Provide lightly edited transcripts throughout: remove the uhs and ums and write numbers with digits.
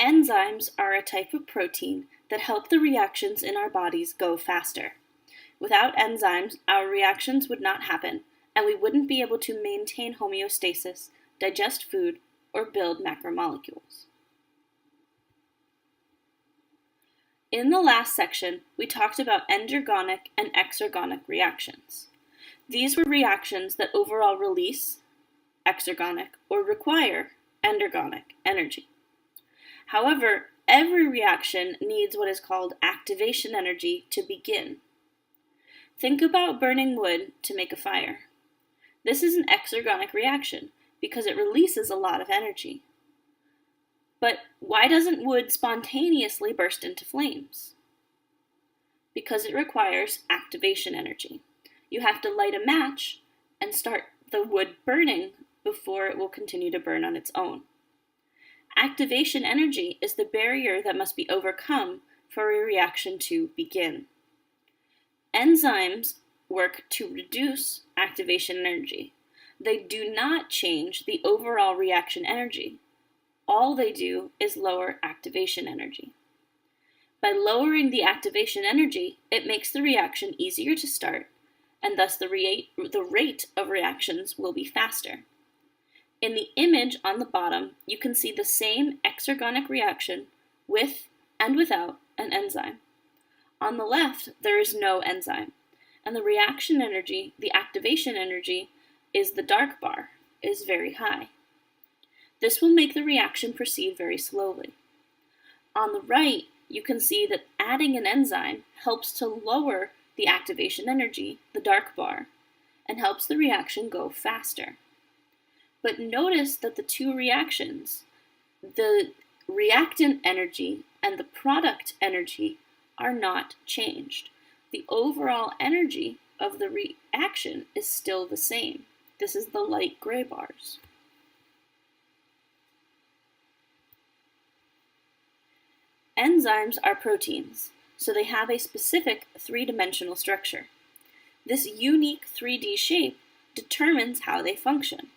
Enzymes are a type of protein that help the reactions in our bodies go faster. Without enzymes, our reactions would not happen, and we wouldn't be able to maintain homeostasis, digest food, or build macromolecules. In the last section, we talked about endergonic and exergonic reactions. These were reactions that overall release exergonic or require endergonic energy. However, every reaction needs what is called activation energy to begin. Think about burning wood to make a fire. This is an exergonic reaction because it releases a lot of energy. But why doesn't wood spontaneously burst into flames? Because it requires activation energy. You have to light a match and start the wood burning before it will continue to burn on its own. Activation energy is the barrier that must be overcome for a reaction to begin. Enzymes work to reduce activation energy. They do not change the overall reaction energy. All they do is lower activation energy. By lowering the activation energy, it makes the reaction easier to start, and thus the rate of reactions will be faster. In the image on the bottom, you can see the same exergonic reaction with and without an enzyme. On the left, there is no enzyme, and the reaction energy, the activation energy, is the dark bar, is very high. This will make the reaction proceed very slowly. On the right, you can see that adding an enzyme helps to lower the activation energy, the dark bar, and helps the reaction go faster. But notice that the two reactions, the reactant energy and the product energy, are not changed. The overall energy of the reaction is still the same. This is the light gray bars. Enzymes are proteins, so they have a specific three-dimensional structure. This unique 3D shape determines how they function.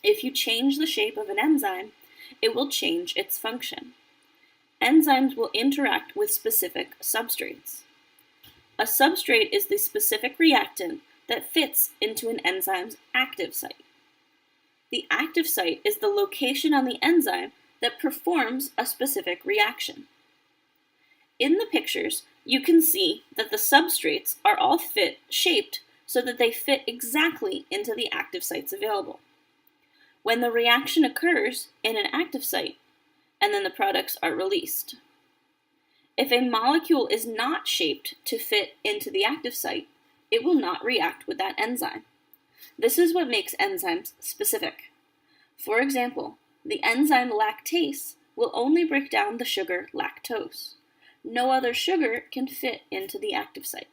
If you change the shape of an enzyme, it will change its function. Enzymes will interact with specific substrates. A substrate is the specific reactant that fits into an enzyme's active site. The active site is the location on the enzyme that performs a specific reaction. In the pictures, you can see that the substrates are all shaped so that they fit exactly into the active sites available. When the reaction occurs in an active site, and then the products are released. If a molecule is not shaped to fit into the active site, it will not react with that enzyme. This is what makes enzymes specific. For example, the enzyme lactase will only break down the sugar lactose. No other sugar can fit into the active site.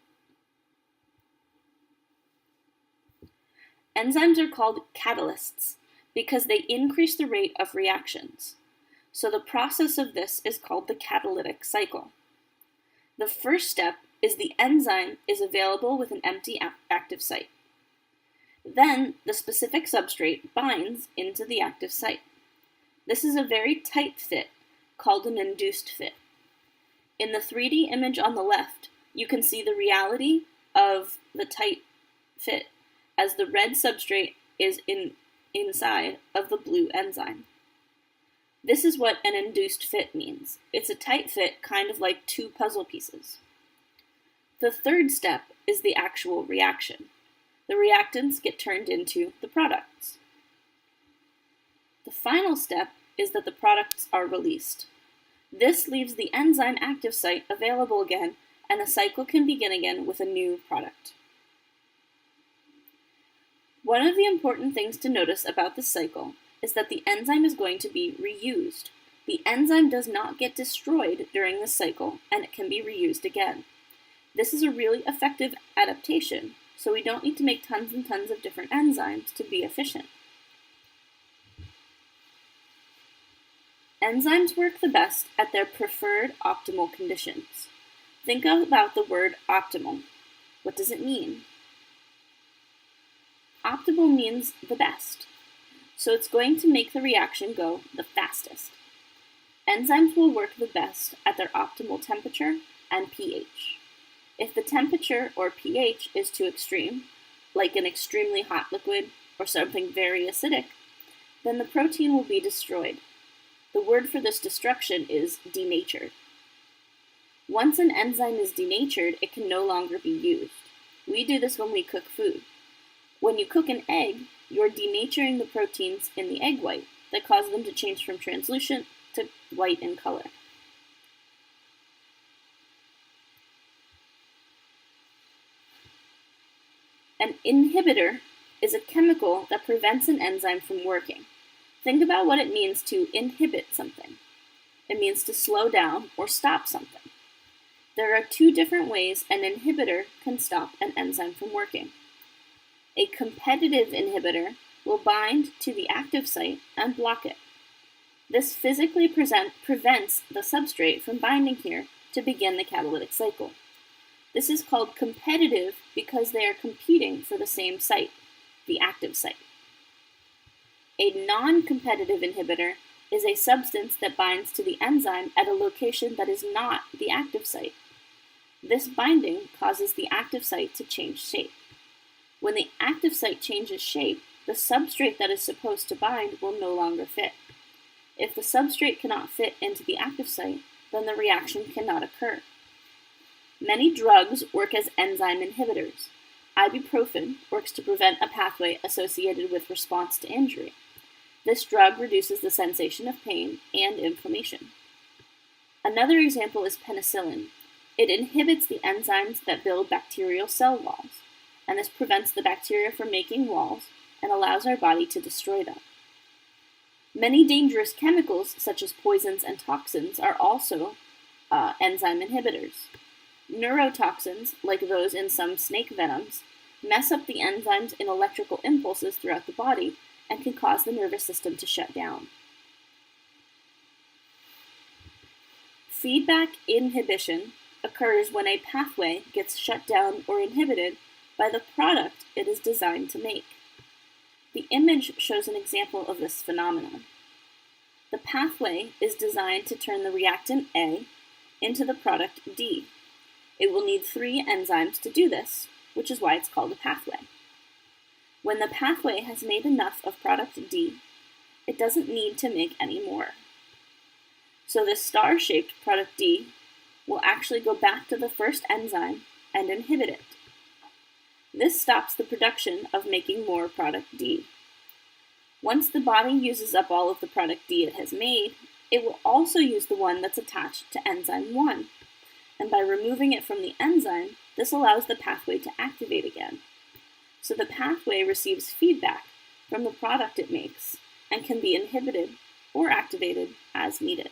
Enzymes are called catalysts because they increase the rate of reactions. So the process of this is called the catalytic cycle. The first step is the enzyme is available with an empty active site. Then the specific substrate binds into the active site. This is a very tight fit called an induced fit. In the 3D image on the left, you can see the reality of the tight fit as the red substrate is inside of the blue enzyme. This is what an induced fit means. It's a tight fit, kind of like two puzzle pieces. The third step is the actual reaction. The reactants get turned into the products. The final step is that the products are released. This leaves the enzyme active site available again, and the cycle can begin again with a new product. One of the important things to notice about this cycle is that the enzyme is going to be reused. The enzyme does not get destroyed during this cycle, and it can be reused again. This is a really effective adaptation, so we don't need to make tons and tons of different enzymes to be efficient. Enzymes work the best at their preferred optimal conditions. Think about the word optimal. What does it mean? Optimal means the best, so it's going to make the reaction go the fastest. Enzymes will work the best at their optimal temperature and pH. If the temperature or pH is too extreme, like an extremely hot liquid or something very acidic, then the protein will be destroyed. The word for this destruction is denatured. Once an enzyme is denatured, it can no longer be used. We do this when we cook food. When you cook an egg, you're denaturing the proteins in the egg white that cause them to change from translucent to white in color. An inhibitor is a chemical that prevents an enzyme from working. Think about what it means to inhibit something. It means to slow down or stop something. There are two different ways an inhibitor can stop an enzyme from working. A competitive inhibitor will bind to the active site and block it. This physically prevents the substrate from binding here to begin the catalytic cycle. This is called competitive because they are competing for the same site, the active site. A non-competitive inhibitor is a substance that binds to the enzyme at a location that is not the active site. This binding causes the active site to change shape. When the active site changes shape, the substrate that is supposed to bind will no longer fit. If the substrate cannot fit into the active site, then the reaction cannot occur. Many drugs work as enzyme inhibitors. Ibuprofen works to prevent a pathway associated with response to injury. This drug reduces the sensation of pain and inflammation. Another example is penicillin. It inhibits the enzymes that build bacterial cell walls, and this prevents the bacteria from making walls and allows our body to destroy them. Many dangerous chemicals, such as poisons and toxins, are also enzyme inhibitors. Neurotoxins, like those in some snake venoms, mess up the enzymes in electrical impulses throughout the body and can cause the nervous system to shut down. Feedback inhibition occurs when a pathway gets shut down or inhibited by the product it is designed to make. The image shows an example of this phenomenon. The pathway is designed to turn the reactant A into the product D. It will need 3 enzymes to do this, which is why it's called a pathway. When the pathway has made enough of product D, it doesn't need to make any more. So the star-shaped product D will actually go back to the first enzyme and inhibit it. This stops the production of making more product D. Once the body uses up all of the product D it has made, it will also use the one that's attached to enzyme 1. And by removing it from the enzyme, this allows the pathway to activate again. So the pathway receives feedback from the product it makes and can be inhibited or activated as needed.